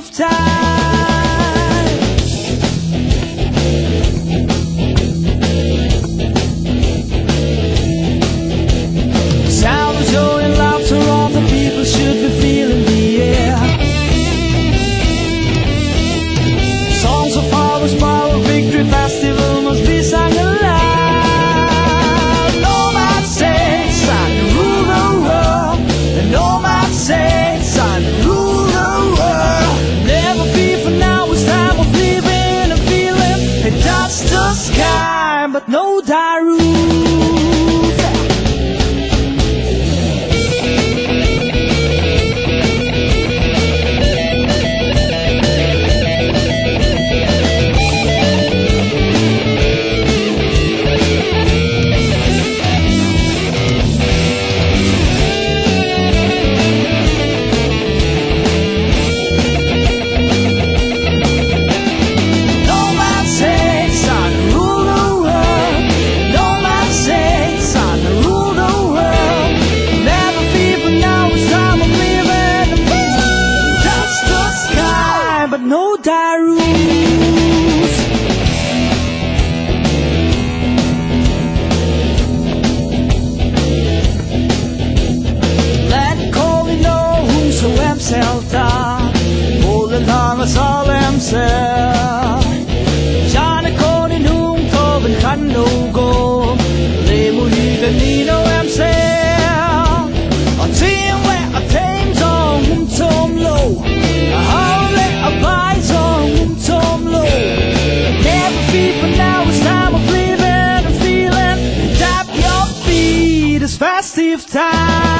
festive time. Sound of joy and laughter, all the people should be feeling the air. Songs of harvest, power, victory, festival must be sung aloud. Nomad saints, time to rule the world. The nomad saints, time to rule the world. Never fear for now, it's time of living and feeling. It touch the sky, but no Thadou. No Thadous. Let Kuki know whomsoever shall die. Golden harvest all himself. Jana Kuki nung Tobin kan no go. Le mu higa nino himself. A team where a team's on tom low. Abide on Tom Low. Never fear for now, it's time of living and feeling. Tap your feet, it's festive time.